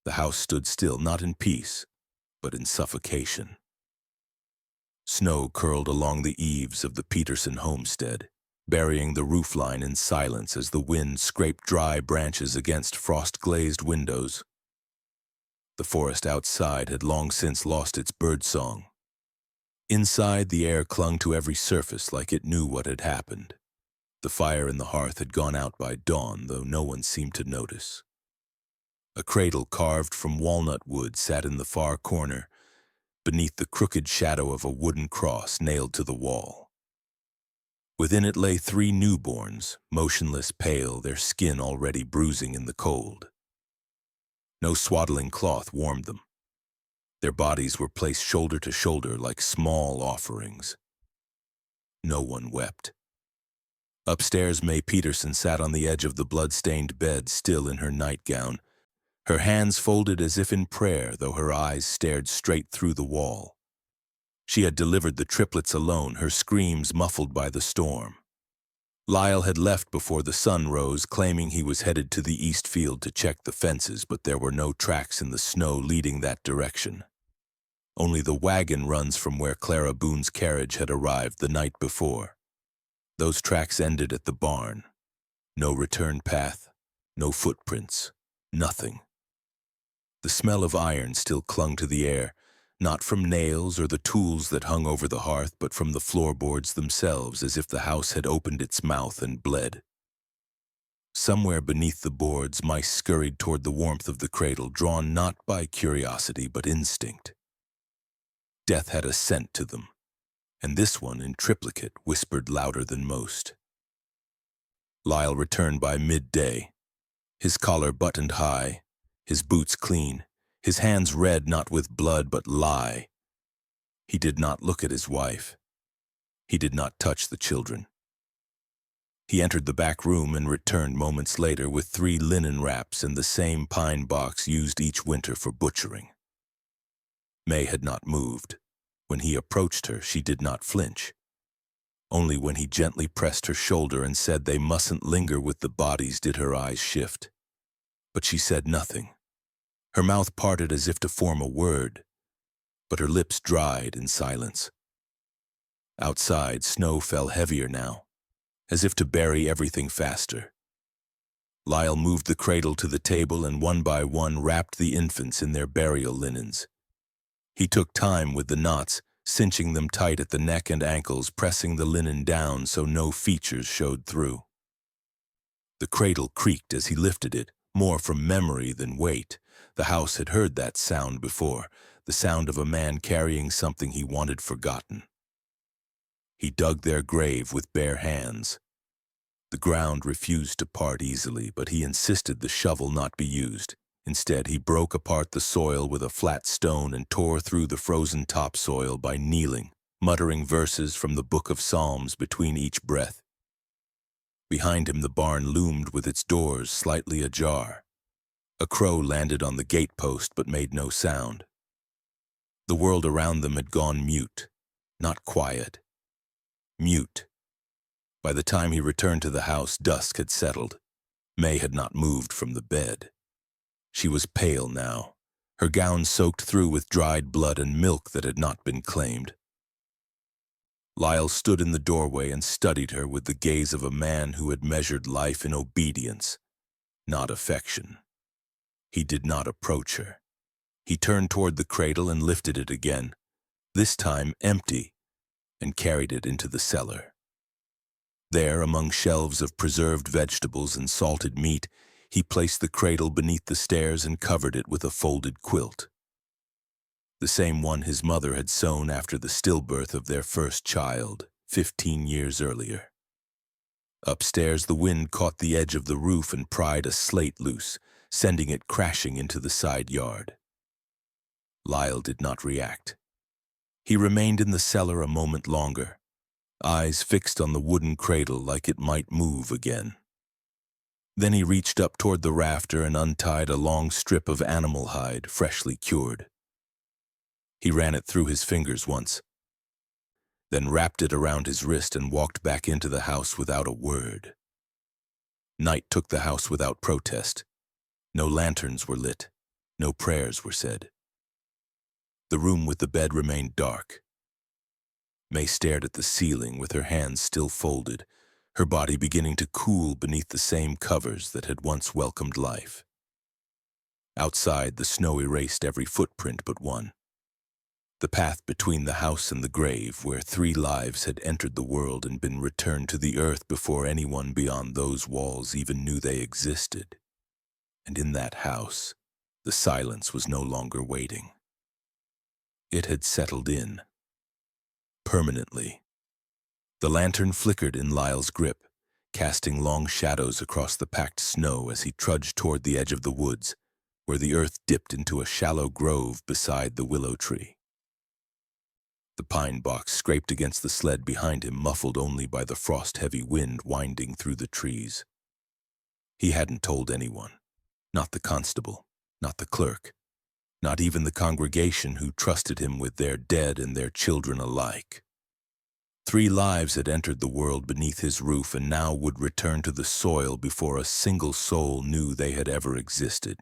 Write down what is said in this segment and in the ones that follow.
The house stood still, not in peace, but in suffocation. Snow curled along the eaves of the Peterson homestead, burying the roofline in silence as the wind scraped dry branches against frost-glazed windows. The forest outside had long since lost its birdsong. Inside, the air clung to every surface like it knew what had happened. The fire in the hearth had gone out by dawn, though no one seemed to notice. A cradle carved from walnut wood sat in the far corner, beneath the crooked shadow of a wooden cross nailed to the wall. Within it lay 3 newborns, motionless, pale, their skin already bruising in the cold. No swaddling cloth warmed them. Their bodies were placed shoulder to shoulder like small offerings. No one wept. Upstairs, May Peterson sat on the edge of the blood-stained bed, still in her nightgown, her hands folded as if in prayer, though her eyes stared straight through the wall. She had delivered the triplets alone, her screams muffled by the storm. Lyle had left before the sun rose, claiming he was headed to the east field to check the fences, but there were no tracks in the snow leading that direction. Only the wagon runs from where Clara Boone's carriage had arrived the night before. Those tracks ended at the barn. No return path, no footprints, nothing. The smell of iron still clung to the air, not from nails or the tools that hung over the hearth, but from the floorboards themselves, as if the house had opened its mouth and bled. Somewhere beneath the boards, mice scurried toward the warmth of the cradle, drawn not by curiosity but instinct. Death had a scent to them, and this one, in triplicate, whispered louder than most. Lyle returned by midday, his collar buttoned high, his boots clean, his hands red not with blood but lye. He did not look at his wife. He did not touch the children. He entered the back room and returned moments later with 3 linen wraps and the same pine box used each winter for butchering. May had not moved. When he approached her, she did not flinch. Only when he gently pressed her shoulder and said they mustn't linger with the bodies did her eyes shift. But she said nothing. Her mouth parted as if to form a word, but her lips dried in silence. Outside, snow fell heavier now, as if to bury everything faster. Lyle moved the cradle to the table and one by one wrapped the infants in their burial linens. He took time with the knots, cinching them tight at the neck and ankles, pressing the linen down so no features showed through. The cradle creaked as he lifted it, more from memory than weight. The house had heard that sound before, the sound of a man carrying something he wanted forgotten. He dug their grave with bare hands. The ground refused to part easily, but he insisted the shovel not be used. Instead, he broke apart the soil with a flat stone and tore through the frozen topsoil by kneeling, muttering verses from the Book of Psalms between each breath. Behind him, the barn loomed with its doors slightly ajar. A crow landed on the gatepost but made no sound. The world around them had gone mute, not quiet. Mute. By the time he returned to the house, dusk had settled. May had not moved from the bed. She was pale now, her gown soaked through with dried blood and milk that had not been claimed. Lyle stood in the doorway and studied her with the gaze of a man who had measured life in obedience, not affection. He did not approach her. He turned toward the cradle and lifted it again, this time empty, and carried it into the cellar. There, among shelves of preserved vegetables and salted meat, he placed the cradle beneath the stairs and covered it with a folded quilt. The same one his mother had sewn after the stillbirth of their first child, 15 years earlier. Upstairs, the wind caught the edge of the roof and pried a slate loose, sending it crashing into the side yard. Lyle did not react. He remained in the cellar a moment longer, eyes fixed on the wooden cradle like it might move again. Then he reached up toward the rafter and untied a long strip of animal hide, freshly cured. He ran it through his fingers once, then wrapped it around his wrist and walked back into the house without a word. Night took the house without protest. No lanterns were lit. No prayers were said. The room with the bed remained dark. May stared at the ceiling with her hands still folded, her body beginning to cool beneath the same covers that had once welcomed life. Outside, the snow erased every footprint but one. The path between the house and the grave, where 3 lives had entered the world and been returned to the earth before anyone beyond those walls even knew they existed. And in that house, the silence was no longer waiting. It had settled in. Permanently. The lantern flickered in Lyle's grip, casting long shadows across the packed snow as he trudged toward the edge of the woods, where the earth dipped into a shallow grove beside the willow tree. The pine box scraped against the sled behind him, muffled only by the frost-heavy wind winding through the trees. He hadn't told anyone, not the constable, not the clerk, not even the congregation who trusted him with their dead and their children alike. 3 lives had entered the world beneath his roof and now would return to the soil before a single soul knew they had ever existed.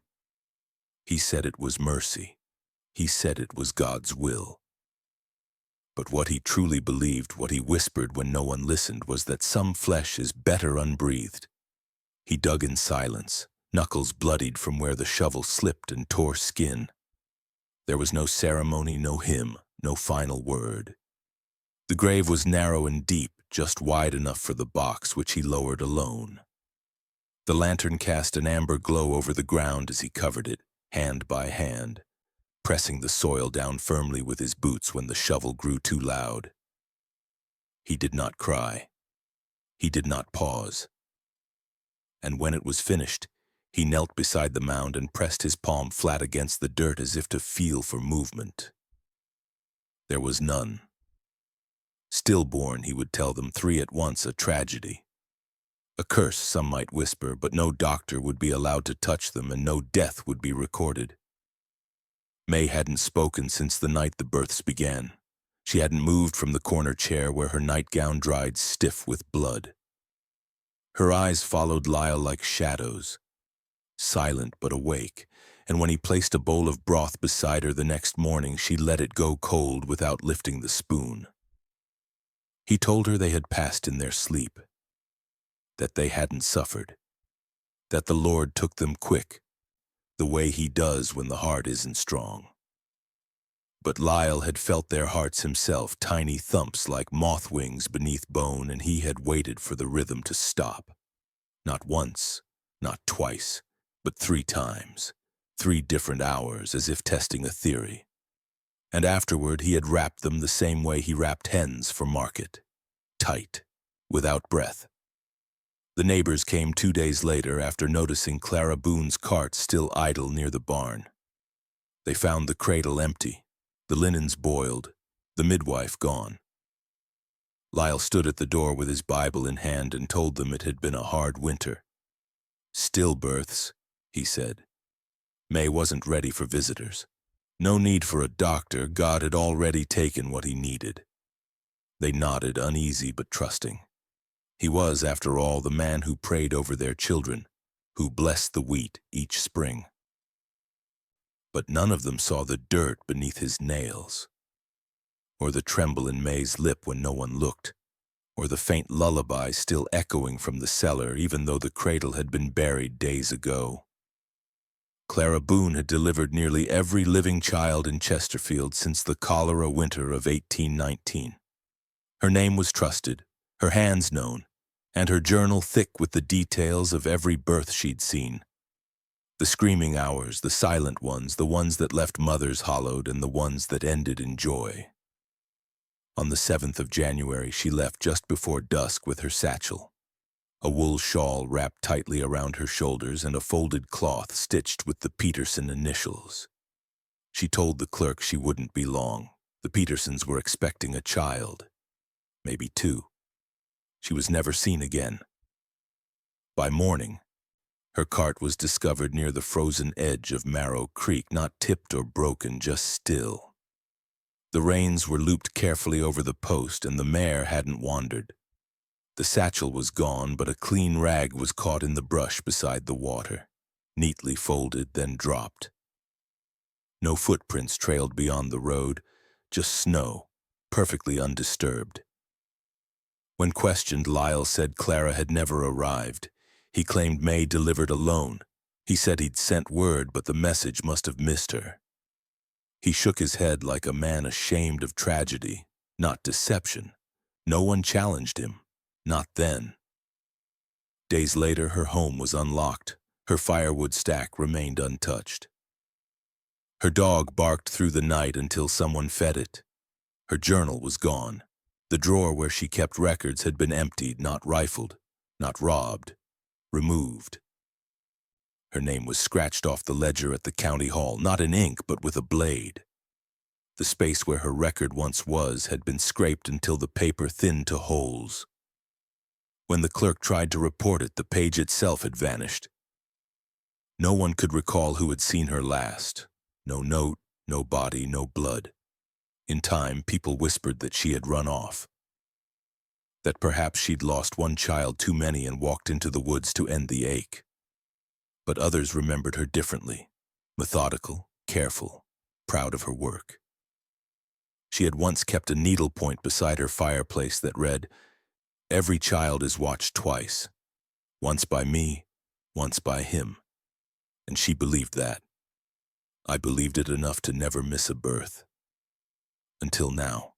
He said it was mercy. He said it was God's will. But what he truly believed, what he whispered when no one listened, was that some flesh is better unbreathed. He dug in silence, knuckles bloodied from where the shovel slipped and tore skin. There was no ceremony, no hymn, no final word. The grave was narrow and deep, just wide enough for the box, which he lowered alone. The lantern cast an amber glow over the ground as he covered it, hand by hand, pressing the soil down firmly with his boots when the shovel grew too loud. He did not cry. He did not pause. And when it was finished, he knelt beside the mound and pressed his palm flat against the dirt as if to feel for movement. There was none. Stillborn, he would tell them, 3 at once, a tragedy. A curse, some might whisper, but no doctor would be allowed to touch them and no death would be recorded. May hadn't spoken since the night the births began. She hadn't moved from the corner chair where her nightgown dried stiff with blood. Her eyes followed Lyle like shadows, silent but awake, and when he placed a bowl of broth beside her the next morning, she let it go cold without lifting the spoon. He told her they had passed in their sleep, that they hadn't suffered, that the Lord took them quick, the way he does when the heart isn't strong. But Lyle had felt their hearts himself, tiny thumps like moth wings beneath bone, and he had waited for the rhythm to stop. Not once, not twice, but 3 times, 3 different hours, as if testing a theory. And afterward he had wrapped them the same way he wrapped hens for market, tight, without breath. The neighbors came 2 days later after noticing Clara Boone's cart still idle near the barn. They found the cradle empty, the linens boiled, the midwife gone. Lyle stood at the door with his Bible in hand and told them it had been a hard winter. Stillbirths, he said. May wasn't ready for visitors. No need for a doctor, God had already taken what he needed. They nodded, uneasy but trusting. He was, after all, the man who prayed over their children, who blessed the wheat each spring. But none of them saw the dirt beneath his nails, or the tremble in May's lip when no one looked, or the faint lullaby still echoing from the cellar even though the cradle had been buried days ago. Clara Boone had delivered nearly every living child in Chesterfield since the cholera winter of 1819. Her name was trusted, her hands known, and her journal thick with the details of every birth she'd seen. The screaming hours, the silent ones, the ones that left mothers hollowed, and the ones that ended in joy. On the 7th of January, she left just before dusk with her satchel, a wool shawl wrapped tightly around her shoulders and a folded cloth stitched with the Peterson initials. She told the clerk she wouldn't be long. The Petersons were expecting a child, maybe 2. She was never seen again. By morning, her cart was discovered near the frozen edge of Marrow Creek, not tipped or broken, just still. The reins were looped carefully over the post, and the mare hadn't wandered. The satchel was gone, but a clean rag was caught in the brush beside the water, neatly folded, then dropped. No footprints trailed beyond the road, just snow, perfectly undisturbed. When questioned, Lyle said Clara had never arrived. He claimed May delivered alone. He said he'd sent word, but the message must have missed her. He shook his head like a man ashamed of tragedy, not deception. No one challenged him, not then. Days later, her home was unlocked. Her firewood stack remained untouched. Her dog barked through the night until someone fed it. Her journal was gone. The drawer where she kept records had been emptied, not rifled, not robbed, removed. Her name was scratched off the ledger at the county hall, not in ink, but with a blade. The space where her record once was had been scraped until the paper thinned to holes. When the clerk tried to report it, the page itself had vanished. No one could recall who had seen her last. No note, no body, no blood. In time, people whispered that she had run off. That perhaps she'd lost one child too many and walked into the woods to end the ache. But others remembered her differently, methodical, careful, proud of her work. She had once kept a needlepoint beside her fireplace that read, "Every child is watched twice, once by me, once by him." And she believed that. I believed it enough to never miss a birth. Until now.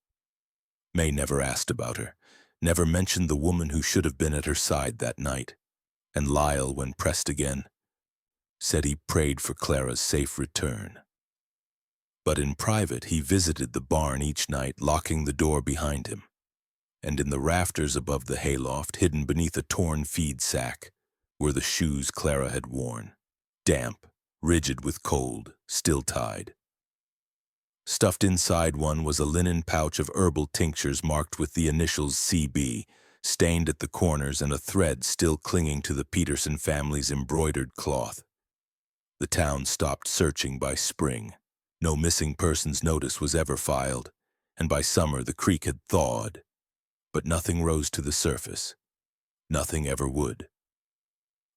May never asked about her, never mentioned the woman who should have been at her side that night. And Lyle, when pressed again, said he prayed for Clara's safe return. But in private, he visited the barn each night, locking the door behind him. And in the rafters above the hayloft, hidden beneath a torn feed sack, were the shoes Clara had worn, damp, rigid with cold, still tied. Stuffed inside one was a linen pouch of herbal tinctures marked with the initials CB, stained at the corners, and a thread still clinging to the Peterson family's embroidered cloth. The town stopped searching by spring. No missing persons notice was ever filed, and by summer the creek had thawed. But nothing rose to the surface. Nothing ever would.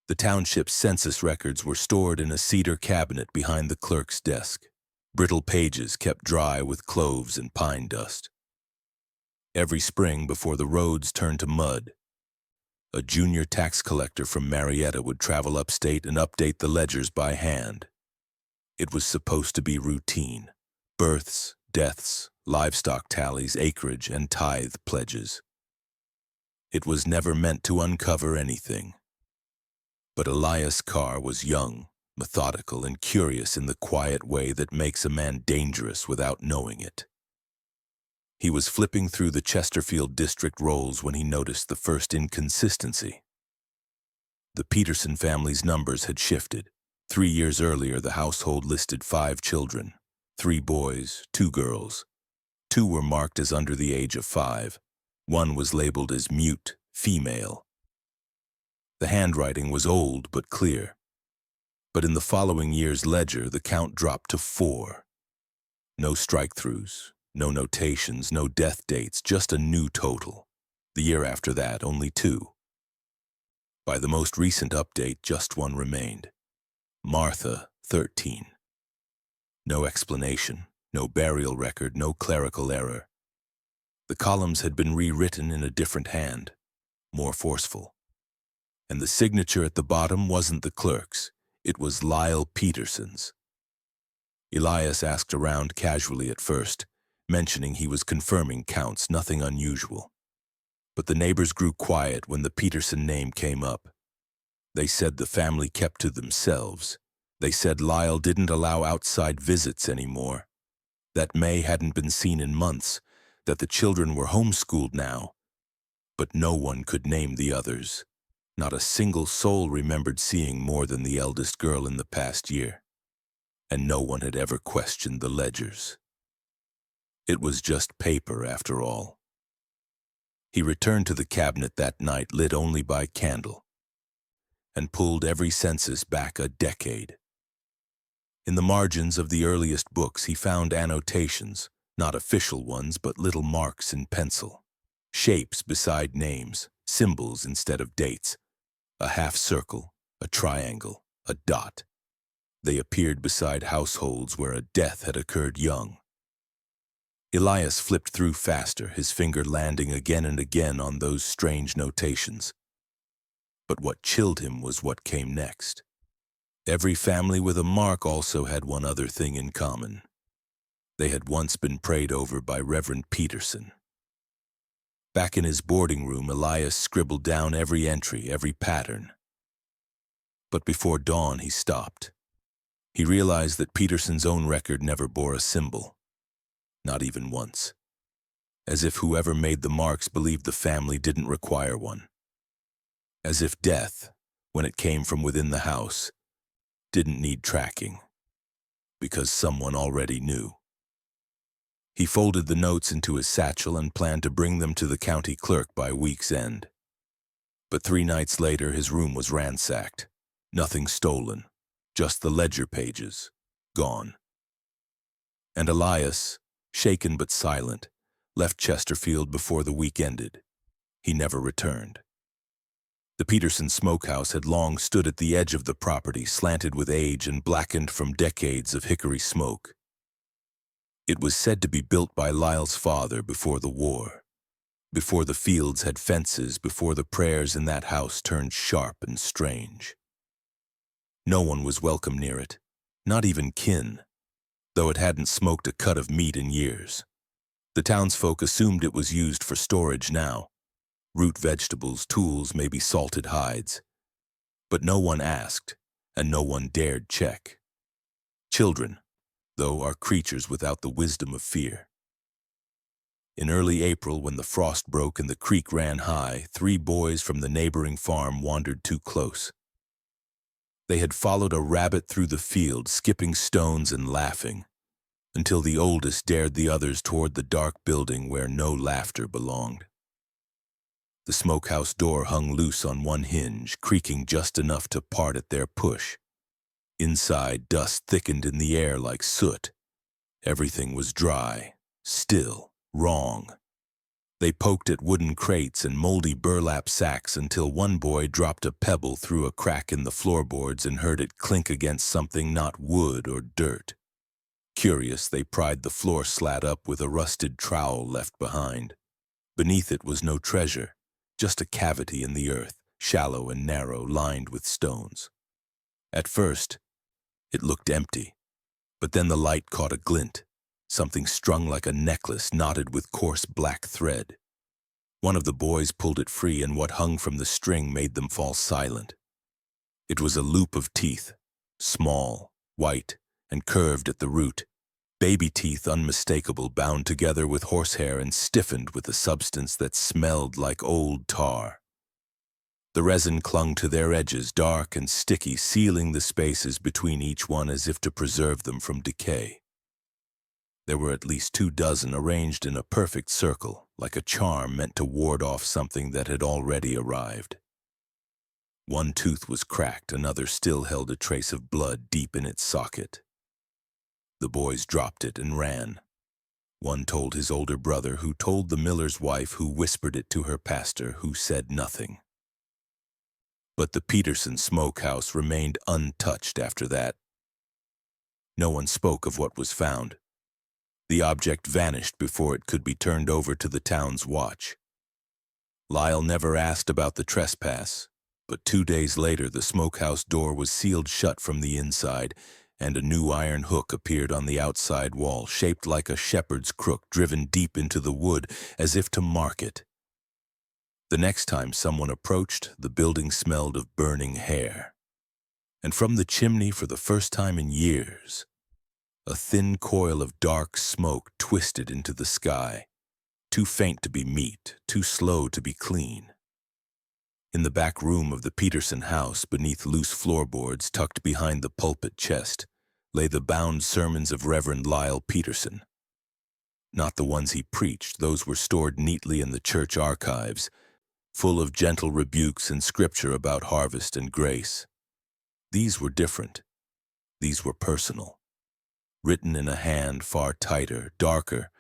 The township's census records were stored in a cedar cabinet behind the clerk's desk, brittle pages kept dry with cloves and pine dust. Every spring, before the roads turned to mud, a junior tax collector from Marietta would travel upstate and update the ledgers by hand. It was supposed to be routine: births, deaths, livestock tallies, acreage, and tithe pledges. It was never meant to uncover anything. But Elias Carr was young, methodical, and curious in the quiet way that makes a man dangerous without knowing it. He was flipping through the Chesterfield district rolls when he noticed the first inconsistency. The Peterson family's numbers had shifted. 3 years earlier, the household listed 5 children, 3 boys, 2 girls. 2 were marked as under the age of 5. 1 was labeled as mute, female. The handwriting was old but clear. But in the following year's ledger, the count dropped to 4. No strike-throughs, no notations, no death dates, just a new total. The year after that, only 2. By the most recent update, just 1 remained. Martha, 13. No explanation, no burial record, no clerical error. The columns had been rewritten in a different hand, more forceful. And the signature at the bottom wasn't the clerk's, it was Lyle Peterson's. Elias asked around casually at first, mentioning he was confirming counts, nothing unusual. But the neighbors grew quiet when the Peterson name came up. They said the family kept to themselves. They said Lyle didn't allow outside visits anymore, that May hadn't been seen in months, that the children were homeschooled now. But no one could name the others. Not a single soul remembered seeing more than the eldest girl in the past year. And no one had ever questioned the ledgers. It was just paper, after all. He returned to the cabinet that night, lit only by candle, and pulled every census back a decade. In the margins of the earliest books, he found annotations, not official ones, but little marks in pencil. Shapes beside names, symbols instead of dates. A half circle, a triangle, a dot. They appeared beside households where a death had occurred young. Elias flipped through faster, his finger landing again and again on those strange notations. But what chilled him was what came next. Every family with a mark also had one other thing in common. They had once been prayed over by Reverend Peterson. Back in his boarding room, Elias scribbled down every entry, every pattern. But before dawn, he stopped. He realized that Peterson's own record never bore a symbol. Not even once. As if whoever made the marks believed the family didn't require one. As if death, when it came from within the house, didn't need tracking. Because someone already knew. He folded the notes into his satchel and planned to bring them to the county clerk by week's end. But 3 nights later, his room was ransacked. Nothing stolen, just the ledger pages, gone. And Elias, shaken but silent, left Chesterfield before the week ended. He never returned. The Peterson smokehouse had long stood at the edge of the property, slanted with age and blackened from decades of hickory smoke. It was said to be built by Lyle's father before the war, before the fields had fences, before the prayers in that house turned sharp and strange. No one was welcome near it, not even kin, though it hadn't smoked a cut of meat in years. The townsfolk assumed it was used for storage now. Root vegetables, tools, maybe salted hides. But no one asked, and no one dared check. Children, though, are creatures without the wisdom of fear. In early April, when the frost broke and the creek ran high, 3 boys from the neighboring farm wandered too close. They had followed a rabbit through the field, skipping stones and laughing, until the oldest dared the others toward the dark building where no laughter belonged. The smokehouse door hung loose on one hinge, creaking just enough to part at their push. Inside, dust thickened in the air like soot. Everything was dry, still, wrong. They poked at wooden crates and moldy burlap sacks until one boy dropped a pebble through a crack in the floorboards and heard it clink against something not wood or dirt. Curious, they pried the floor slat up with a rusted trowel left behind. Beneath it was no treasure, just a cavity in the earth, shallow and narrow, lined with stones. At first, it looked empty, but then the light caught a glint, something strung like a necklace knotted with coarse black thread. One of the boys pulled it free, and what hung from the string made them fall silent. It was a loop of teeth, small, white, and curved at the root. Baby teeth, unmistakable, bound together with horsehair and stiffened with a substance that smelled like old tar. The resin clung to their edges, dark and sticky, sealing the spaces between each one as if to preserve them from decay. There were at least 2 dozen arranged in a perfect circle, like a charm meant to ward off something that had already arrived. One tooth was cracked, another still held a trace of blood deep in its socket. The boys dropped it and ran. One told his older brother, who told the miller's wife, who whispered it to her pastor, who said nothing. But the Peterson smokehouse remained untouched after that. No one spoke of what was found. The object vanished before it could be turned over to the town's watch. Lyle never asked about the trespass, but 2 days later the smokehouse door was sealed shut from the inside, and a new iron hook appeared on the outside wall, shaped like a shepherd's crook driven deep into the wood, as if to mark it. The next time someone approached, the building smelled of burning hair. And from the chimney, for the first time in years, a thin coil of dark smoke twisted into the sky, too faint to be meat, too slow to be clean. In the back room of the Peterson house, beneath loose floorboards tucked behind the pulpit chest, lay the bound sermons of Reverend Lyle Peterson. Not the ones he preached, those were stored neatly in the church archives, full of gentle rebukes and scripture about harvest and grace. These were different. These were personal. Written in a hand far tighter, darker,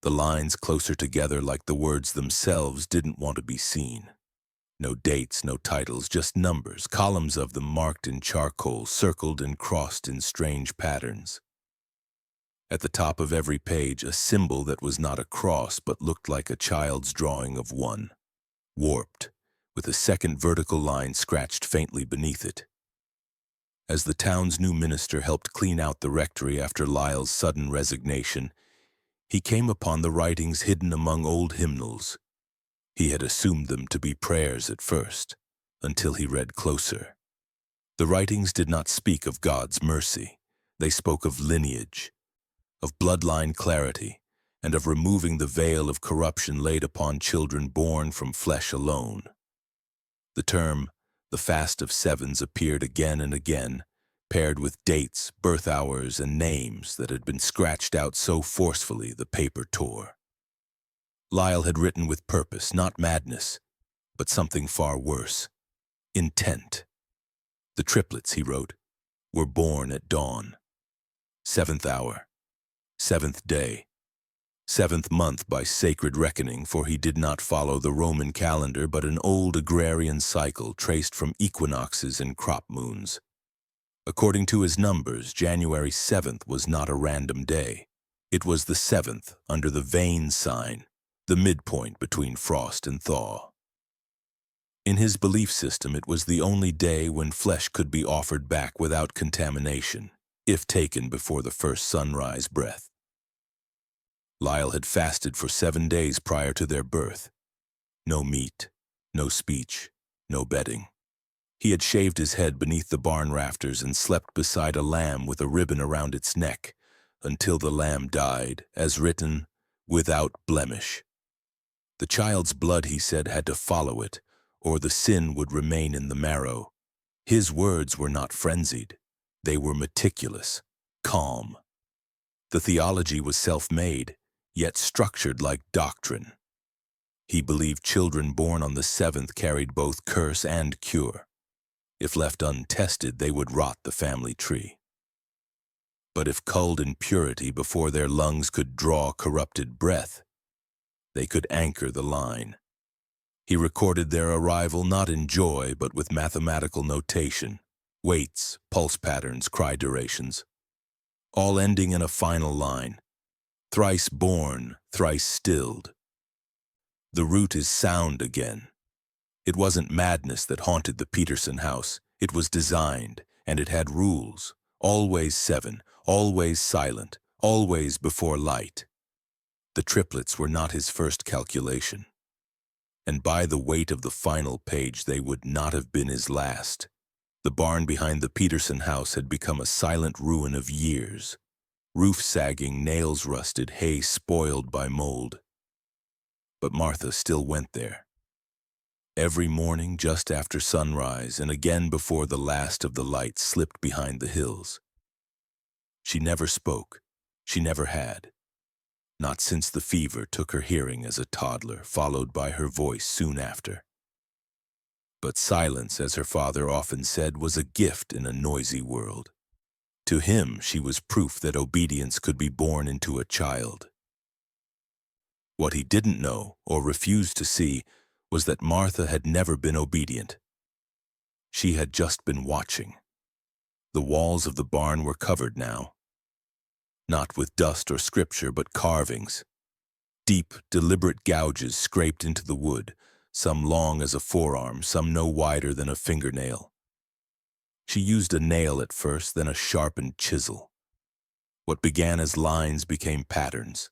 the lines closer together like the words themselves didn't want to be seen. No dates, no titles, just numbers, columns of them marked in charcoal, circled and crossed in strange patterns. At the top of every page, a symbol that was not a cross but looked like a child's drawing of one, warped, with a second vertical line scratched faintly beneath it. As the town's new minister helped clean out the rectory after Lyle's sudden resignation, he came upon the writings hidden among old hymnals. He had assumed them to be prayers at first, until he read closer. The writings did not speak of God's mercy. They spoke of lineage, of bloodline clarity, and of removing the veil of corruption laid upon children born from flesh alone. The term, the Fast of Sevens, appeared again and again, paired with dates, birth hours, and names that had been scratched out so forcefully the paper tore. Lyle had written with purpose, not madness, but something far worse, intent. The triplets, he wrote, were born at dawn. 7th hour, 7th day, 7th month by sacred reckoning, for he did not follow the Roman calendar but an old agrarian cycle traced from equinoxes and crop moons. According to his numbers, January 7th was not a random day. It was the 7th under the vein sign, the midpoint between frost and thaw. In his belief system, it was the only day when flesh could be offered back without contamination, if taken before the first sunrise breath. Lyle had fasted for 7 days prior to their birth. No meat, no speech, no bedding. He had shaved his head beneath the barn rafters and slept beside a lamb with a ribbon around its neck, until the lamb died, as written, without blemish. The child's blood, he said, had to follow it, or the sin would remain in the marrow. His words were not frenzied. They were meticulous, calm. The theology was self-made, yet structured like doctrine. He believed children born on the 7th carried both curse and cure. If left untested, they would rot the family tree. But if culled in purity before their lungs could draw corrupted breath, they could anchor the line. He recorded their arrival not in joy, but with mathematical notation, weights, pulse patterns, cry durations, all ending in a final line, thrice born, thrice stilled. The root is sound again. It wasn't madness that haunted the Peterson house. It was designed, and it had rules. Always 7, always silent, always before light. The triplets were not his first calculation, and by the weight of the final page they would not have been his last. The barn behind the Peterson house had become a silent ruin of years. Roof sagging, nails rusted, hay spoiled by mold. But Martha still went there. Every morning just after sunrise, and again before the last of the lights slipped behind the hills. She never spoke. She never had. Not since the fever took her hearing as a toddler, followed by her voice soon after. But silence, as her father often said, was a gift in a noisy world. To him, she was proof that obedience could be born into a child. What he didn't know, or refused to see, was that Martha had never been obedient. She had just been watching. The walls of the barn were covered now. Not with dust or scripture, but carvings. Deep, deliberate gouges scraped into the wood, some long as a forearm, some no wider than a fingernail. She used a nail at first, then a sharpened chisel. What began as lines became patterns.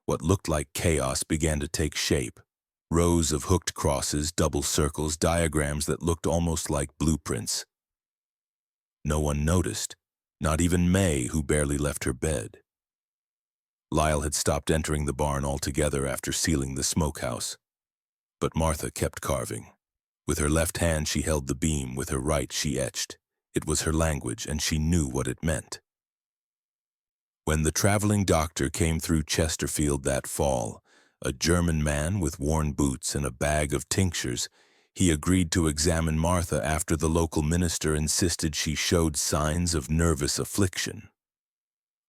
What looked like chaos began to take shape. Rows of hooked crosses, double circles, diagrams that looked almost like blueprints. No one noticed, not even May, who barely left her bed. Lyle had stopped entering the barn altogether after sealing the smokehouse. But Martha kept carving. With her left hand she held the beam, with her right she etched. It was her language, and she knew what it meant. When the traveling doctor came through Chesterfield that fall, a German man with worn boots and a bag of tinctures, he agreed to examine Martha after the local minister insisted she showed signs of nervous affliction.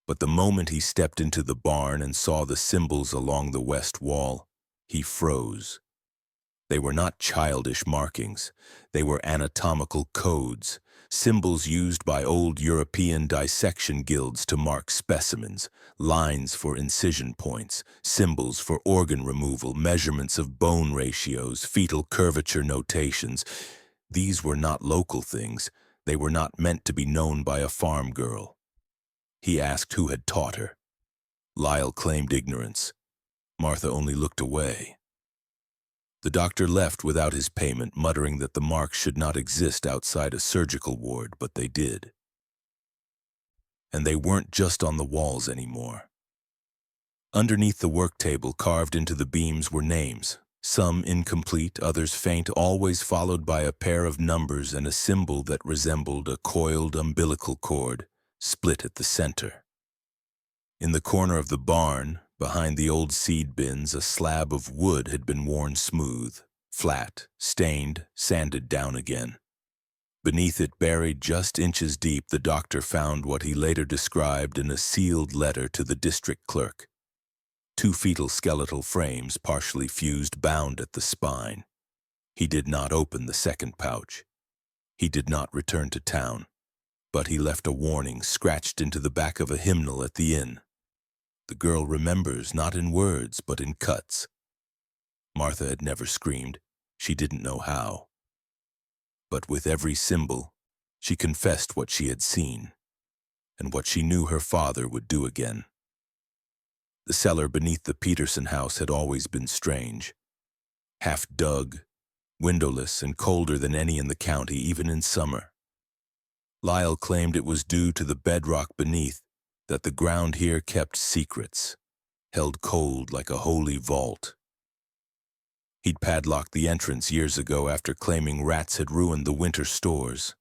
But the moment he stepped into the barn and saw the symbols along the west wall, he froze. They were not childish markings. They were anatomical codes, symbols used by old European dissection guilds to mark specimens, lines for incision points, symbols for organ removal, measurements of bone ratios, fetal curvature notations. These were not local things. They were not meant to be known by a farm girl. He asked who had taught her. Lyle claimed ignorance. Martha only looked away. The doctor left without his payment, muttering that the marks should not exist outside a surgical ward, but they did. And they weren't just on the walls anymore. Underneath the work table, carved into the beams, were names, some incomplete, others faint, always followed by a pair of numbers and a symbol that resembled a coiled umbilical cord, split at the center. In the corner of the barn, behind the old seed bins, a slab of wood had been worn smooth, flat, stained, sanded down again. Beneath it, buried just inches deep, the doctor found what he later described in a sealed letter to the district clerk. 2 fetal skeletal frames, partially fused, bound at the spine. He did not open the second pouch. He did not return to town, but he left a warning scratched into the back of a hymnal at the inn. The girl remembers not in words, but in cuts. Martha had never screamed. She didn't know how. But with every symbol, she confessed what she had seen, and what she knew her father would do again. The cellar beneath the Peterson house had always been strange. Half dug, windowless, and colder than any in the county, even in summer. Lyle claimed it was due to the bedrock beneath, that the ground here kept secrets, held cold like a holy vault. He'd padlocked the entrance years ago after claiming rats had ruined the winter stores.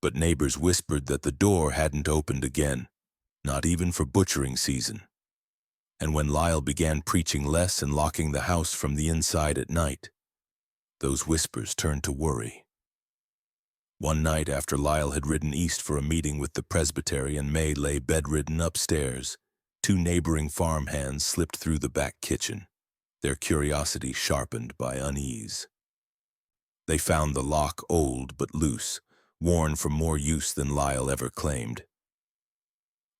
But neighbors whispered that the door hadn't opened again, not even for butchering season. And when Lyle began preaching less and locking the house from the inside at night, those whispers turned to worry. One night after Lyle had ridden east for a meeting with the presbytery and May lay bedridden upstairs, 2 neighboring farmhands slipped through the back kitchen, their curiosity sharpened by unease. They found the lock old but loose, worn from more use than Lyle ever claimed.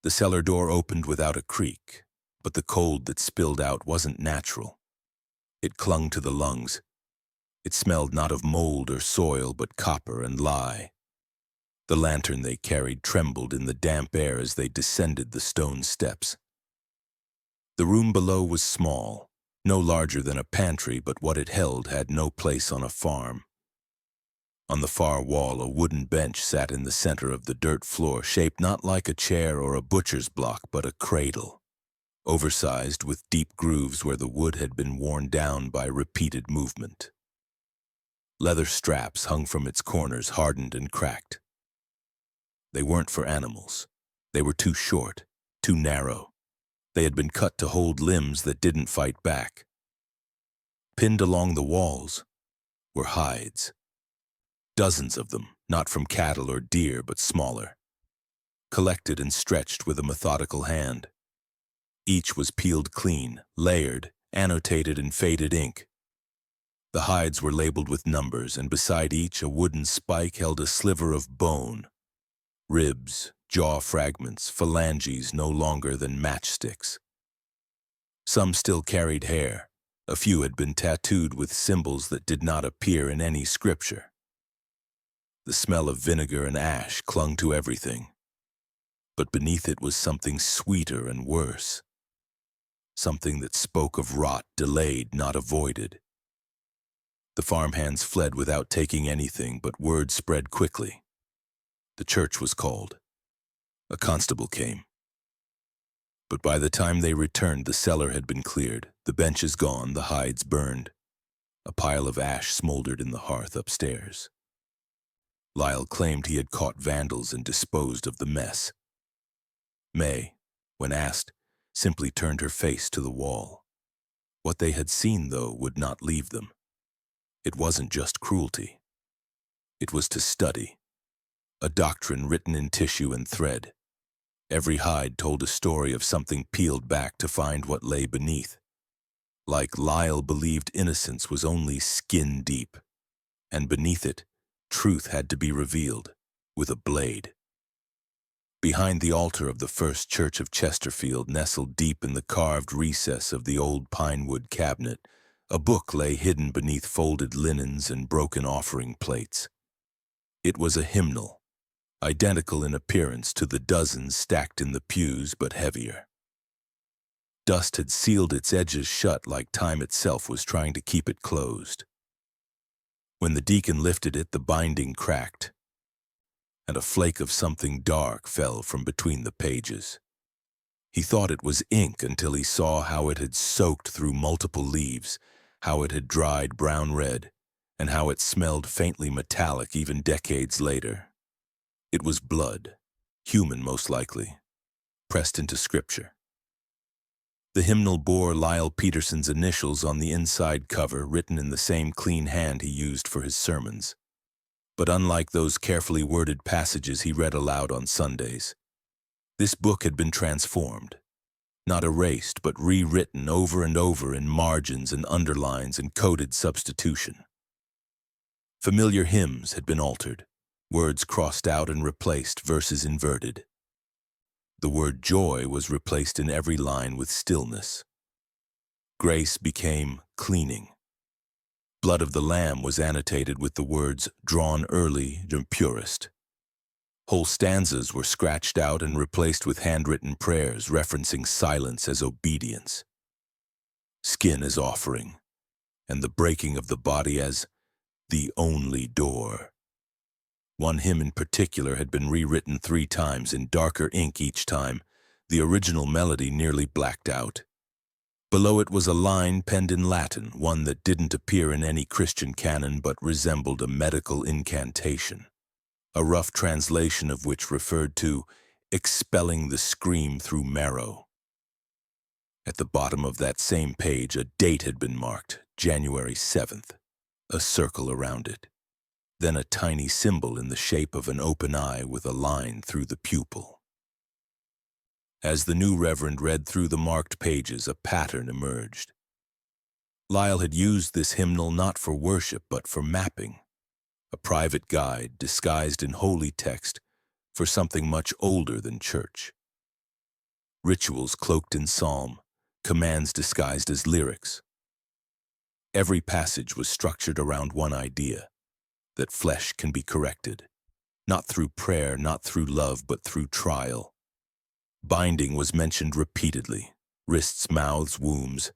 The cellar door opened without a creak, but the cold that spilled out wasn't natural. It clung to the lungs. It smelled not of mold or soil, but copper and lye. The lantern they carried trembled in the damp air as they descended the stone steps. The room below was small, no larger than a pantry, but what it held had no place on a farm. On the far wall, a wooden bench sat in the center of the dirt floor, shaped not like a chair or a butcher's block, but a cradle, oversized with deep grooves where the wood had been worn down by repeated movement. Leather straps hung from its corners, hardened and cracked. They weren't for animals. They were too short, too narrow. They had been cut to hold limbs that didn't fight back. Pinned along the walls were hides. Dozens of them, not from cattle or deer, but smaller. Collected and stretched with a methodical hand. Each was peeled clean, layered, annotated in faded ink. The hides were labeled with numbers, and beside each a wooden spike held a sliver of bone. Ribs, jaw fragments, phalanges no longer than matchsticks. Some still carried hair. A few had been tattooed with symbols that did not appear in any scripture. The smell of vinegar and ash clung to everything. But beneath it was something sweeter and worse. Something that spoke of rot delayed, not avoided. The farmhands fled without taking anything, but word spread quickly. The church was called. A constable came. But by the time they returned, the cellar had been cleared, the benches gone, the hides burned. A pile of ash smoldered in the hearth upstairs. Lyle claimed he had caught vandals and disposed of the mess. May, when asked, simply turned her face to the wall. What they had seen, though, would not leave them. It wasn't just cruelty. It was to study. A doctrine written in tissue and thread. Every hide told a story of something peeled back to find what lay beneath. Like Lyle believed innocence was only skin deep, and beneath it, truth had to be revealed with a blade. Behind the altar of the First Church of Chesterfield, nestled deep in the carved recess of the old pine-wood cabinet, a book lay hidden beneath folded linens and broken offering plates. It was a hymnal, identical in appearance to the dozens stacked in the pews, but heavier. Dust had sealed its edges shut like time itself was trying to keep it closed. When the deacon lifted it, the binding cracked, and a flake of something dark fell from between the pages. He thought it was ink until he saw how it had soaked through multiple leaves, how it had dried brown-red, and how it smelled faintly metallic even decades later. It was blood, human most likely, pressed into scripture. The hymnal bore Lyle Peterson's initials on the inside cover, written in the same clean hand he used for his sermons. But unlike those carefully worded passages he read aloud on Sundays, this book had been transformed, not erased, but rewritten over and over in margins and underlines and coded substitution. Familiar hymns had been altered, words crossed out and replaced, verses inverted. The word joy was replaced in every line with stillness. Grace became cleaning. Blood of the Lamb was annotated with the words drawn early and purest. Whole stanzas were scratched out and replaced with handwritten prayers referencing silence as obedience, skin as offering, and the breaking of the body as the only door. One hymn in particular had been rewritten 3 times in darker ink each time, the original melody nearly blacked out. Below it was a line penned in Latin, one that didn't appear in any Christian canon but resembled a medical incantation, a rough translation of which referred to expelling the scream through marrow. At the bottom of that same page, a date had been marked, January 7th, a circle around it. Then a tiny symbol in the shape of an open eye with a line through the pupil. As the new reverend read through the marked pages, a pattern emerged. Lyle had used this hymnal not for worship but for mapping, a private guide disguised in holy text for something much older than church. Rituals cloaked in psalm, commands disguised as lyrics. Every passage was structured around one idea: that flesh can be corrected, not through prayer, not through love, but through trial. Binding was mentioned repeatedly, wrists, mouths, wombs.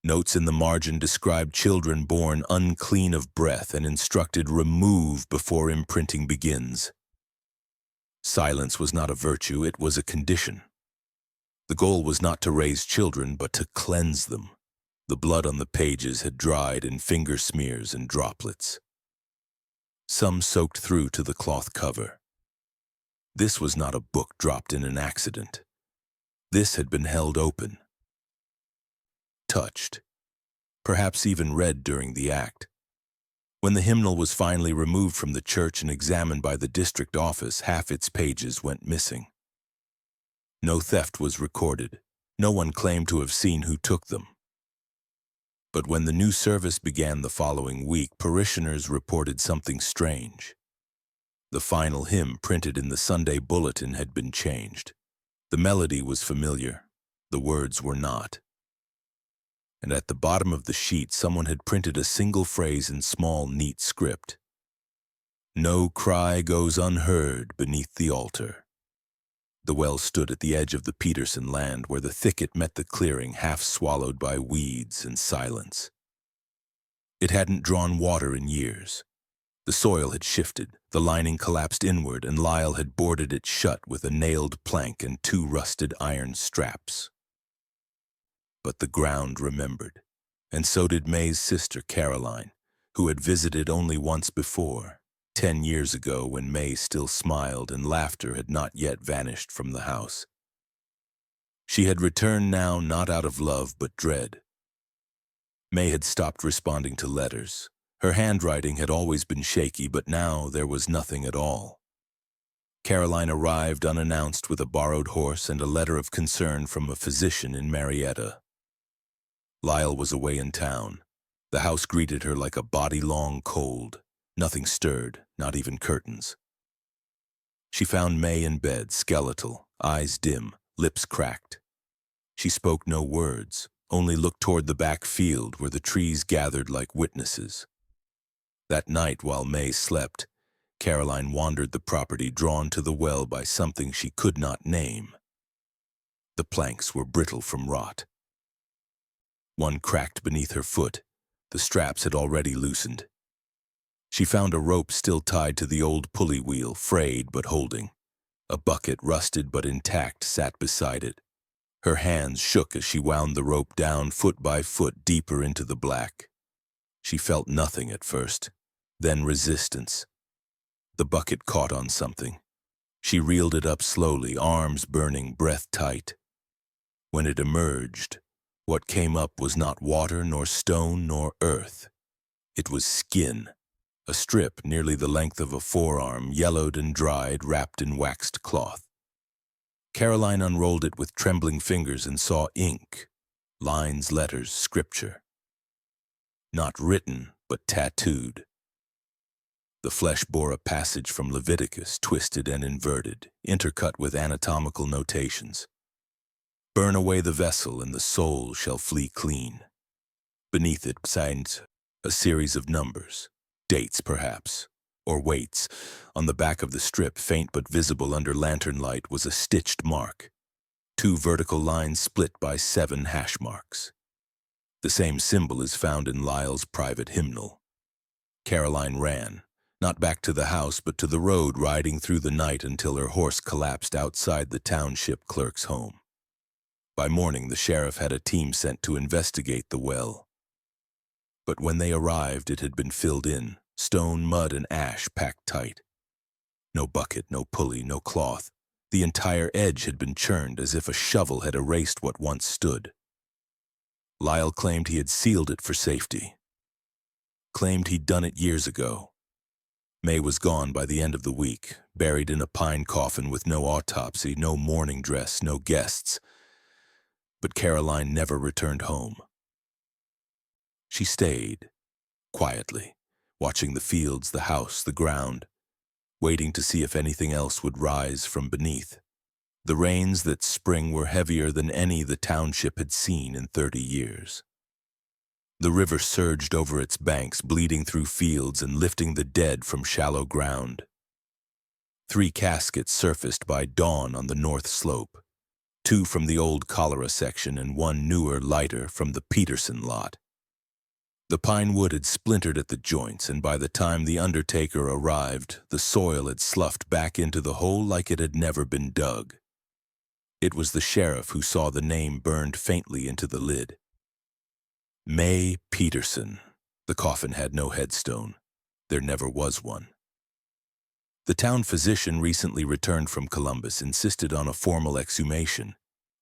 Notes in the margin described children born unclean of breath and instructed remove before imprinting begins. Silence was not a virtue, it was a condition. The goal was not to raise children, but to cleanse them. The blood on the pages had dried in finger smears and droplets. Some soaked through to the cloth cover. This was not a book dropped in an accident. This had been held open, touched, perhaps even read during the act. When the hymnal was finally removed from the church and examined by the district office, half its pages went missing. No theft was recorded. No one claimed to have seen who took them. But when the new service began the following week, parishioners reported something strange. The final hymn printed in the Sunday bulletin had been changed. The melody was familiar, the words were not. And at the bottom of the sheet, someone had printed a single phrase in small, neat script. No cry goes unheard beneath the altar. The well stood at the edge of the Peterson land, where the thicket met the clearing, half swallowed by weeds and silence. It hadn't drawn water in years. The soil had shifted, the lining collapsed inward, and Lyle had boarded it shut with a nailed plank and 2 rusted iron straps. But the ground remembered, and so did May's sister Caroline, who had visited only once before, 10 years ago, when May still smiled and laughter had not yet vanished from the house. She had returned now not out of love but dread. May had stopped responding to letters. Her handwriting had always been shaky, but now there was nothing at all. Caroline arrived unannounced with a borrowed horse and a letter of concern from a physician in Marietta. Lyle was away in town. The house greeted her like a body-long cold. Nothing stirred, not even curtains. She found May in bed, skeletal, eyes dim, lips cracked. She spoke no words, only looked toward the back field where the trees gathered like witnesses. That night, while May slept, Caroline wandered the property, drawn to the well by something she could not name. The planks were brittle from rot. One cracked beneath her foot. The straps had already loosened. She found a rope still tied to the old pulley wheel, frayed but holding. A bucket, rusted but intact, sat beside it. Her hands shook as she wound the rope down foot by foot deeper into the black. She felt nothing at first, then resistance. The bucket caught on something. She reeled it up slowly, arms burning, breath tight. When it emerged, what came up was not water, nor stone, nor earth. It was skin, a strip nearly the length of a forearm, yellowed and dried, wrapped in waxed cloth. Caroline unrolled it with trembling fingers and saw ink, lines, letters, scripture. Not written, but tattooed. The flesh bore a passage from Leviticus, twisted and inverted, intercut with anatomical notations. Burn away the vessel, and the soul shall flee clean. Beneath it signed a series of numbers, dates perhaps, or weights. On the back of the strip, faint but visible under lantern light, was a stitched mark. 2 vertical lines split by 7 hash marks. The same symbol is found in Lyle's private hymnal. Caroline ran, not back to the house but to the road, riding through the night until her horse collapsed outside the township clerk's home. By morning, the sheriff had a team sent to investigate the well. But when they arrived, it had been filled in, stone, mud, and ash packed tight. No bucket, no pulley, no cloth. The entire edge had been churned as if a shovel had erased what once stood. Lyle claimed he had sealed it for safety. Claimed he'd done it years ago. May was gone by the end of the week, buried in a pine coffin with no autopsy, no mourning dress, no guests. But Caroline never returned home. She stayed, quietly, watching the fields, the house, the ground, waiting to see if anything else would rise from beneath. The rains that spring were heavier than any the township had seen in 30 years. The river surged over its banks, bleeding through fields and lifting the dead from shallow ground. 3 caskets surfaced by dawn on the north slope, 2 from the old cholera section and 1 newer, lighter, from the Peterson lot. The pine wood had splintered at the joints, and by the time the undertaker arrived, the soil had sloughed back into the hole like it had never been dug. It was the sheriff who saw the name burned faintly into the lid. May Peterson. The coffin had no headstone. There never was one. The town physician, recently returned from Columbus, insisted on a formal exhumation.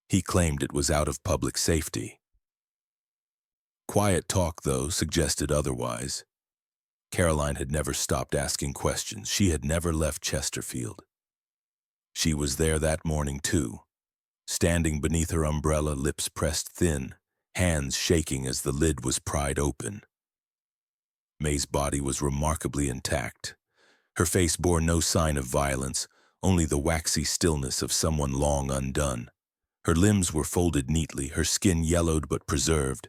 He claimed it was out of public safety. Quiet talk, though, suggested otherwise. Caroline had never stopped asking questions. She had never left Chesterfield. She was there that morning, too, standing beneath her umbrella, lips pressed thin, hands shaking as the lid was pried open. May's body was remarkably intact. Her face bore no sign of violence, only the waxy stillness of someone long undone. Her limbs were folded neatly, her skin yellowed but preserved.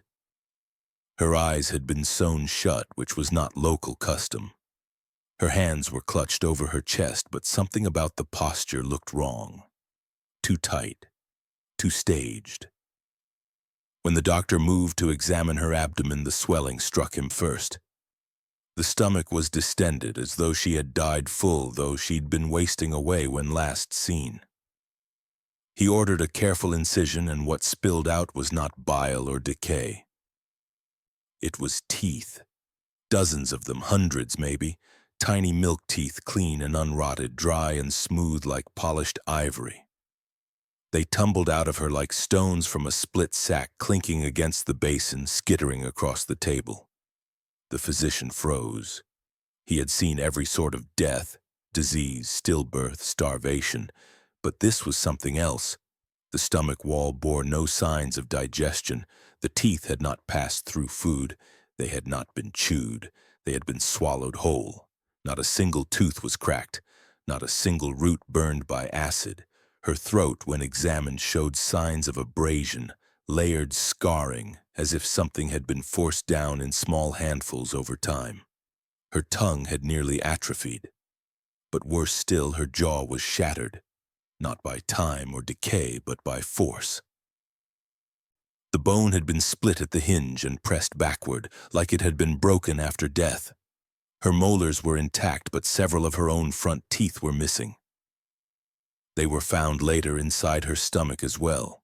Her eyes had been sewn shut, which was not local custom. Her hands were clutched over her chest, but something about the posture looked wrong. Too tight, too staged. When the doctor moved to examine her abdomen, the swelling struck him first. The stomach was distended, as though she had died full, though she'd been wasting away when last seen. He ordered a careful incision, and what spilled out was not bile or decay. It was teeth. Dozens of them, hundreds maybe, tiny milk teeth, clean and unrotted, dry and smooth like polished ivory. They tumbled out of her like stones from a split sack, clinking against the basin, skittering across the table. The physician froze. He had seen every sort of death, disease, stillbirth, starvation, but this was something else. The stomach wall bore no signs of digestion. The teeth had not passed through food. They had not been chewed. They had been swallowed whole. Not a single tooth was cracked. Not a single root burned by acid. Her throat, when examined, showed signs of abrasion, layered scarring, as if something had been forced down in small handfuls over time. Her tongue had nearly atrophied. But worse still, her jaw was shattered, not by time or decay, but by force. The bone had been split at the hinge and pressed backward, like it had been broken after death. Her molars were intact, but several of her own front teeth were missing. They were found later inside her stomach as well.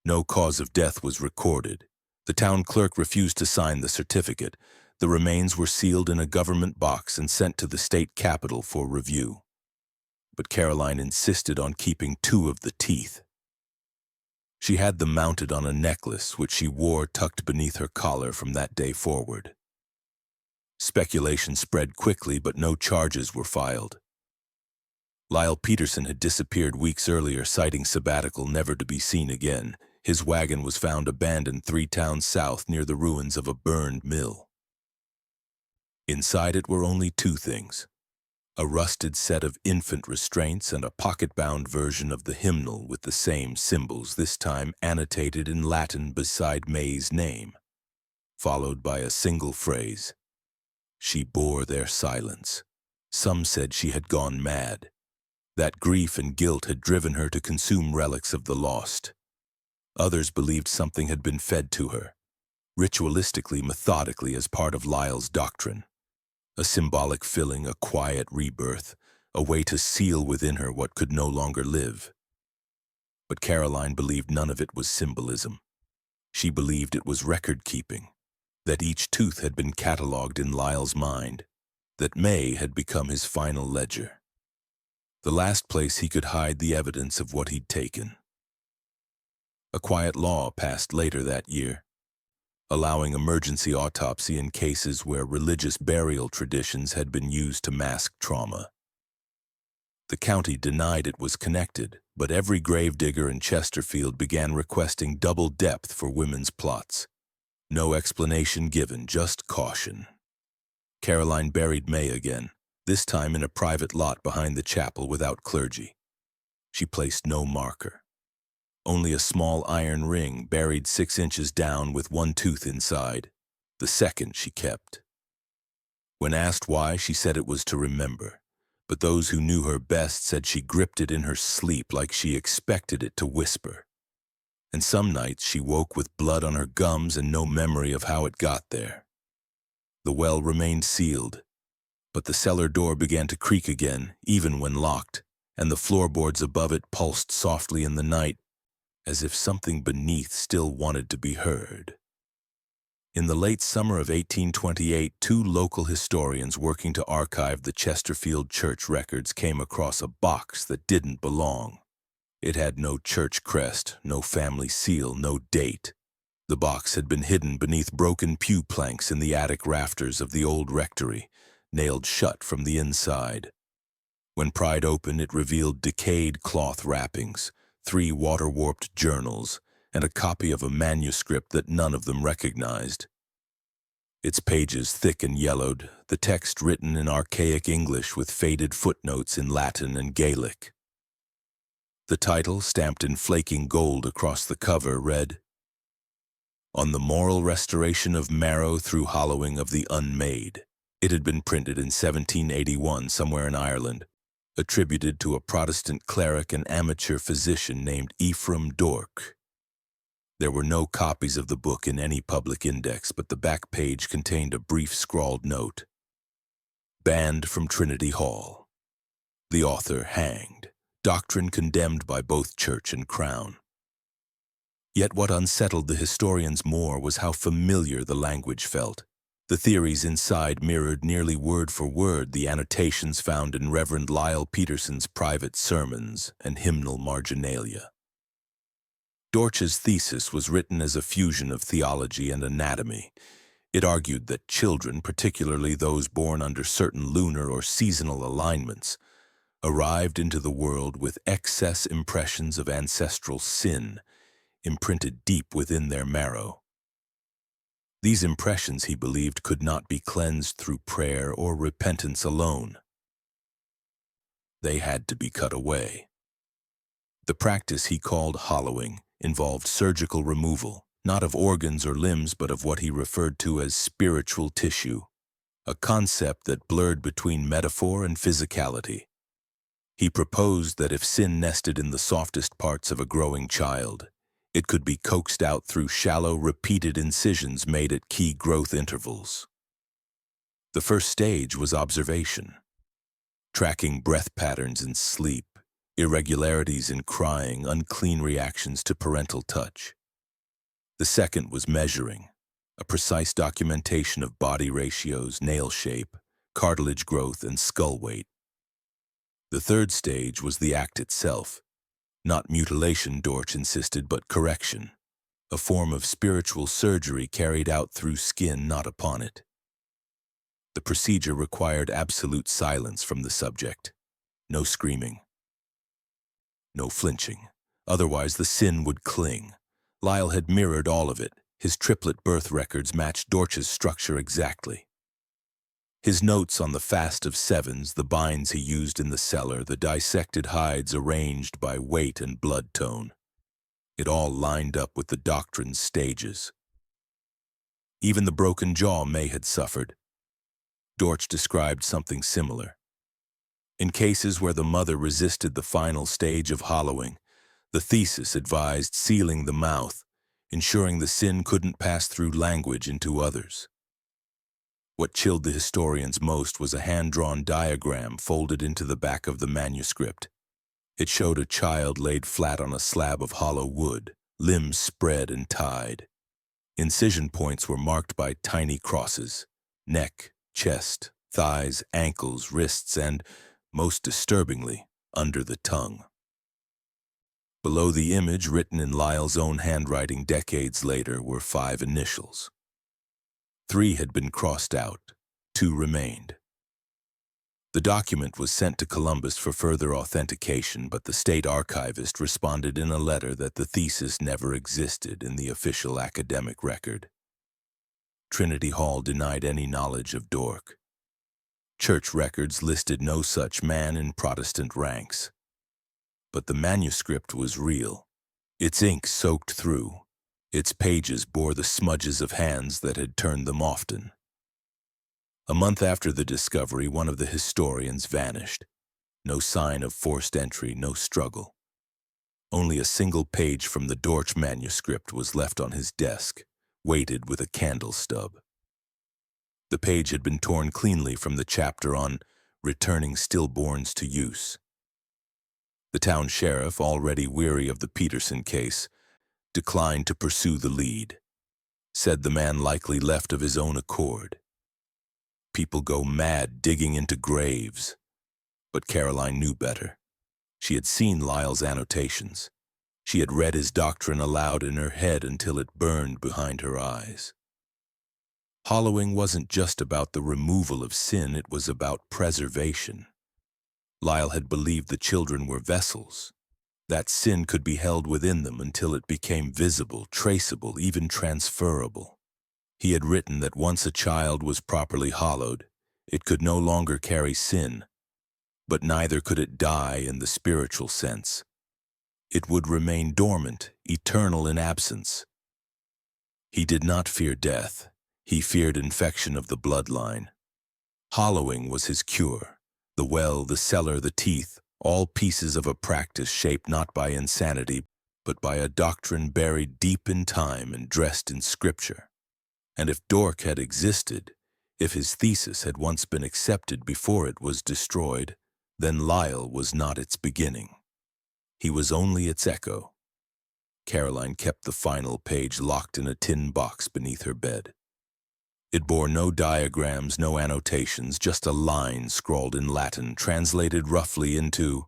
No cause of death was recorded. The town clerk refused to sign the certificate. The remains were sealed in a government box and sent to the state capitol for review. But Caroline insisted on keeping 2 of the teeth. She had them mounted on a necklace, which she wore tucked beneath her collar from that day forward. Speculation spread quickly, but no charges were filed. Lyle Peterson had disappeared weeks earlier, citing sabbatical never to be seen again. His wagon was found abandoned 3 towns south near the ruins of a burned mill. Inside it were only 2 things: a rusted set of infant restraints and a pocket-bound version of the hymnal with the same symbols, this time annotated in Latin beside May's name, followed by a single phrase: "She bore their silence." Some said she had gone mad. That grief and guilt had driven her to consume relics of the lost. Others believed something had been fed to her, ritualistically, methodically, as part of Lyle's doctrine. A symbolic filling, a quiet rebirth, a way to seal within her what could no longer live. But Caroline believed none of it was symbolism. She believed it was record-keeping, that each tooth had been catalogued in Lyle's mind, that May had become his final ledger, the last place he could hide the evidence of what he'd taken. A quiet law passed later that year, allowing emergency autopsy in cases where religious burial traditions had been used to mask trauma. The county denied it was connected, but every gravedigger in Chesterfield began requesting double depth for women's plots. No explanation given, just caution. Caroline buried May again, this time in a private lot behind the chapel without clergy. She placed no marker. Only a small iron ring buried 6 inches down with 1 tooth inside. The second she kept. When asked why, she said it was to remember. But those who knew her best said she gripped it in her sleep like she expected it to whisper. And some nights she woke with blood on her gums and no memory of how it got there. The well remained sealed, but the cellar door began to creak again, even when locked, and the floorboards above it pulsed softly in the night, as if something beneath still wanted to be heard. In the late summer of 1828, 2 local historians working to archive the Chesterfield church records came across a box that didn't belong. It had no church crest, no family seal, no date. The box had been hidden beneath broken pew planks in the attic rafters of the old rectory, nailed shut from the inside. When pried open, it revealed decayed cloth wrappings, 3 water-warped journals, and a copy of a manuscript that none of them recognized. Its pages thick and yellowed, the text written in archaic English with faded footnotes in Latin and Gaelic. The title, stamped in flaking gold across the cover, read, "On the Moral Restoration of Marrow Through Hollowing of the Unmade." It had been printed in 1781 somewhere in Ireland, attributed to a Protestant cleric and amateur physician named Ephraim Dork. There were no copies of the book in any public index, but the back page contained a brief scrawled note. Banned from Trinity Hall. The author hanged. Doctrine condemned by both church and crown. Yet what unsettled the historians more was how familiar the language felt. The theories inside mirrored nearly word for word the annotations found in Reverend Lyle Peterson's private sermons and hymnal marginalia. Dorch's thesis was written as a fusion of theology and anatomy. It argued that children, particularly those born under certain lunar or seasonal alignments, arrived into the world with excess impressions of ancestral sin imprinted deep within their marrow. These impressions, he believed, could not be cleansed through prayer or repentance alone. They had to be cut away. The practice he called hollowing involved surgical removal, not of organs or limbs, but of what he referred to as spiritual tissue, a concept that blurred between metaphor and physicality. He proposed that if sin nested in the softest parts of a growing child, it could be coaxed out through shallow, repeated incisions made at key growth intervals. The first stage was observation, tracking breath patterns in sleep, irregularities in crying, unclean reactions to parental touch. The second was measuring, a precise documentation of body ratios, nail shape, cartilage growth, and skull weight. The third stage was the act itself, not mutilation, Dorch insisted, but correction, a form of spiritual surgery carried out through skin, not upon it. The procedure required absolute silence from the subject, no screaming, no flinching, otherwise the sin would cling. Lyle had mirrored all of it. His triplet birth records matched Dorch's structure exactly. His notes on the fast of sevens, the binds he used in the cellar, the dissected hides arranged by weight and blood tone. It all lined up with the doctrine's stages. Even the broken jaw May had suffered. Dorch described something similar. In cases where the mother resisted the final stage of hollowing, the thesis advised sealing the mouth, ensuring the sin couldn't pass through language into others. What chilled the historians most was a hand-drawn diagram folded into the back of the manuscript. It showed a child laid flat on a slab of hollow wood, limbs spread and tied. Incision points were marked by tiny crosses: neck, chest, thighs, ankles, wrists, and, most disturbingly, under the tongue. Below the image, written in Lyle's own handwriting decades later, were 5 initials. 3 had been crossed out, 2 remained. The document was sent to Columbus for further authentication, but the state archivist responded in a letter that the thesis never existed in the official academic record. Trinity Hall denied any knowledge of Dork. Church records listed no such man in Protestant ranks. But the manuscript was real. Its ink soaked through. Its pages bore the smudges of hands that had turned them often. A month after the discovery, one of the historians vanished. No sign of forced entry, no struggle. Only a single page from the Dorch manuscript was left on his desk, weighted with a candle stub. The page had been torn cleanly from the chapter on returning stillborns to use. The town sheriff, already weary of the Peterson case, declined to pursue the lead, said the man likely left of his own accord. People go mad digging into graves. But Caroline knew better. She had seen Lyle's annotations. She had read his doctrine aloud in her head until it burned behind her eyes. Hollowing wasn't just about the removal of sin, it was about preservation. Lyle had believed the children were vessels. That sin could be held within them until it became visible, traceable, even transferable. He had written that once a child was properly hollowed, it could no longer carry sin, but neither could it die in the spiritual sense. It would remain dormant, eternal in absence. He did not fear death. He feared infection of the bloodline. Hollowing was his cure. The well, the cellar, the teeth, all pieces of a practice shaped not by insanity, but by a doctrine buried deep in time and dressed in scripture. And if Dork had existed, if his thesis had once been accepted before it was destroyed, then Lyle was not its beginning. He was only its echo. Caroline kept the final page locked in a tin box beneath her bed. It bore no diagrams, no annotations, just a line scrawled in Latin, translated roughly into,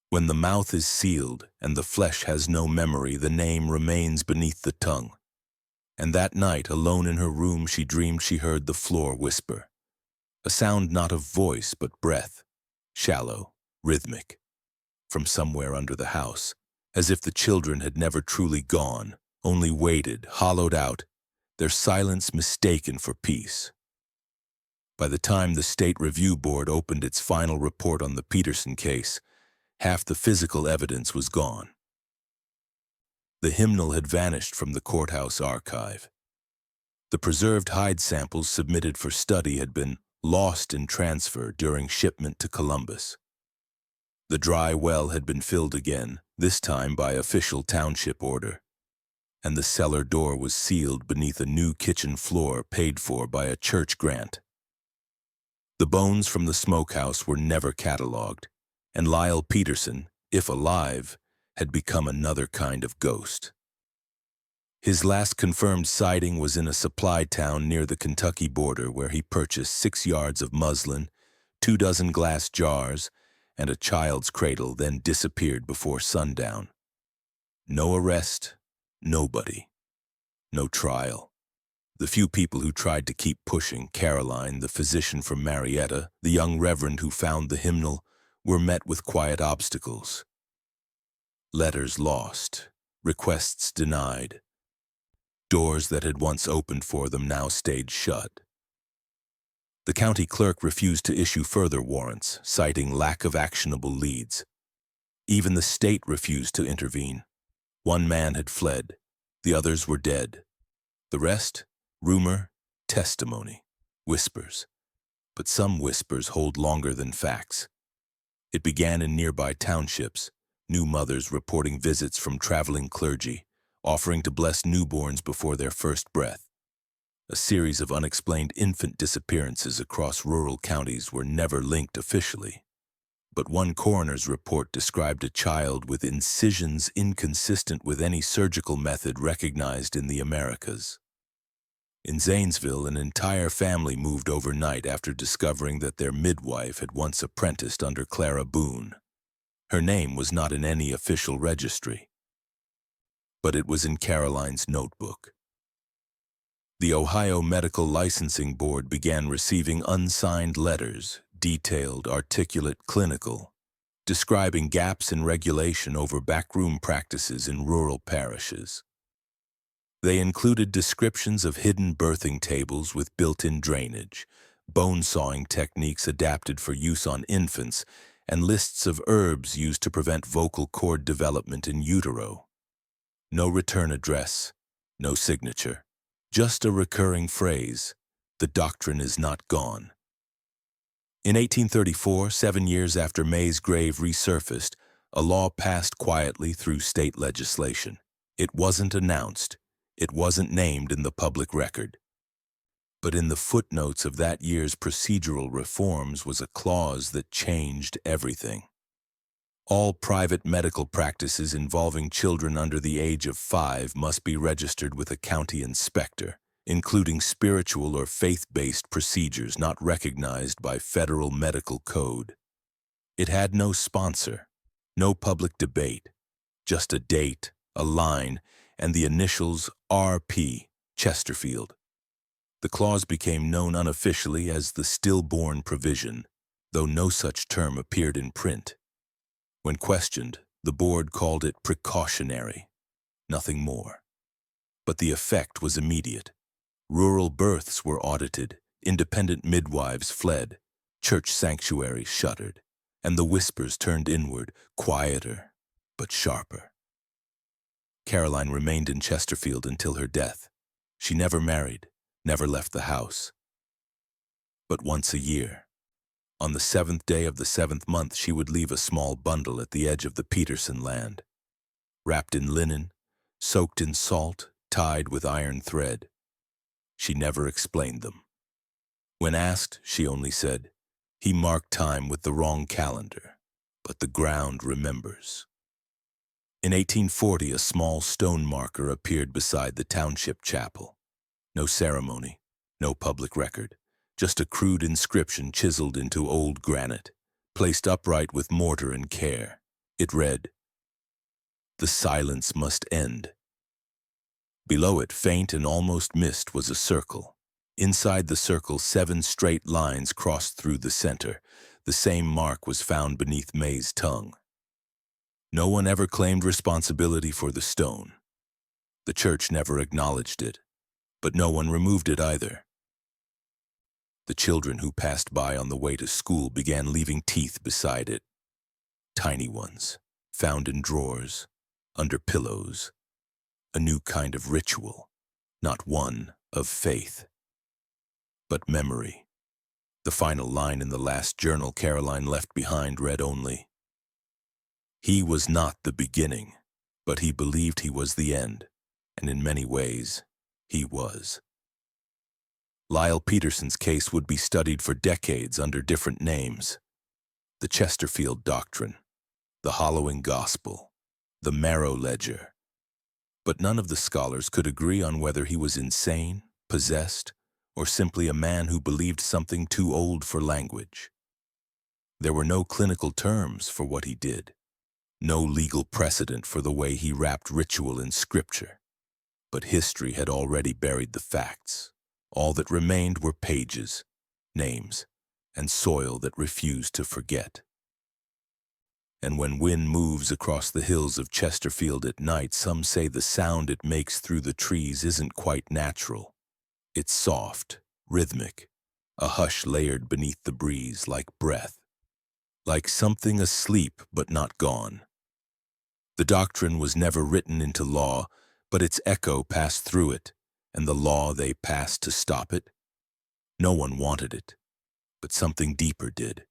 "When the mouth is sealed and the flesh has no memory, the name remains beneath the tongue." And that night, alone in her room, she dreamed she heard the floor whisper. A sound not of voice, but breath, shallow, rhythmic, from somewhere under the house, as if the children had never truly gone, only waited, hollowed out, their silence mistaken for peace. By the time the State Review Board opened its final report on the Peterson case, half the physical evidence was gone. The hymnal had vanished from the courthouse archive. The preserved hide samples submitted for study had been lost in transfer during shipment to Columbus. The dry well had been filled again, this time by official township order, and the cellar door was sealed beneath a new kitchen floor paid for by a church grant. The bones from the smokehouse were never catalogued, and Lyle Peterson, if alive, had become another kind of ghost. His last confirmed sighting was in a supply town near the Kentucky border where he purchased 6 yards of muslin, 24 glass jars, and a child's cradle, then disappeared before sundown. No arrest, nobody, no trial. The few people who tried to keep pushing, Caroline, the physician from Marietta, the young reverend who found the hymnal, were met with quiet obstacles. Letters lost, requests denied. Doors that had once opened for them now stayed shut. The county clerk refused to issue further warrants, citing lack of actionable leads. Even the state refused to intervene. One man had fled. The others were dead. The rest? Rumor, testimony, whispers. But some whispers hold longer than facts. It began in nearby townships, new mothers reporting visits from traveling clergy, offering to bless newborns before their first breath. A series of unexplained infant disappearances across rural counties were never linked officially. But one coroner's report described a child with incisions inconsistent with any surgical method recognized in the Americas. In Zanesville, an entire family moved overnight after discovering that their midwife had once apprenticed under Clara Boone. Her name was not in any official registry, but it was in Caroline's notebook. The Ohio Medical Licensing Board began receiving unsigned letters, detailed, articulate, clinical, describing gaps in regulation over backroom practices in rural parishes. They included descriptions of hidden birthing tables with built-in drainage, bone-sawing techniques adapted for use on infants, and lists of herbs used to prevent vocal cord development in utero. No return address, no signature, just a recurring phrase, "The doctrine is not gone." In 1834, 7 years after May's grave resurfaced, a law passed quietly through state legislation. It wasn't announced. It wasn't named in the public record. But in the footnotes of that year's procedural reforms was a clause that changed everything. All private medical practices involving children under the age of 5 must be registered with a county inspector, including spiritual or faith-based procedures not recognized by federal medical code. It had no sponsor, no public debate, just a date, a line, and the initials R.P., Chesterfield. The clause became known unofficially as the stillborn provision, though no such term appeared in print. When questioned, the board called it precautionary, nothing more. But the effect was immediate. Rural births were audited, independent midwives fled, church sanctuaries shuttered, and the whispers turned inward, quieter but sharper. Caroline remained in Chesterfield until her death. She never married, never left the house. But once a year, on the 7th day of the 7th month, she would leave a small bundle at the edge of the Peterson land, wrapped in linen, soaked in salt, tied with iron thread. She never explained them. When asked, she only said, "He marked time with the wrong calendar, but the ground remembers." In 1840, a small stone marker appeared beside the township chapel. No ceremony, no public record, just a crude inscription chiseled into old granite, placed upright with mortar and care. It read, "The silence must end." Below it, faint and almost missed, was a circle. Inside the circle, 7 straight lines crossed through the center. the same mark was found beneath May's tongue. No one ever claimed responsibility for the stone. The church never acknowledged it, but no one removed it either. The children who passed by on the way to school began leaving teeth beside it. Tiny ones, found in drawers, under pillows. A new kind of ritual, not one of faith, but memory. The final line in the last journal Caroline left behind read only, "He was not the beginning, but he believed he was the end, and in many ways, he was." Lyle Peterson's case would be studied for decades under different names. The Chesterfield Doctrine, the Hollowing Gospel, the Marrow Ledger. But none of the scholars could agree on whether he was insane, possessed, or simply a man who believed something too old for language. There were no clinical terms for what he did, no legal precedent for the way he wrapped ritual in scripture. But history had already buried the facts. All that remained were pages, names, and soil that refused to forget. And when wind moves across the hills of Chesterfield at night, some say the sound it makes through the trees isn't quite natural. It's soft, rhythmic, a hush layered beneath the breeze like breath, like something asleep but not gone. The doctrine was never written into law, but its echo passed through it, and the law they passed to stop it. No one wanted it, but something deeper did.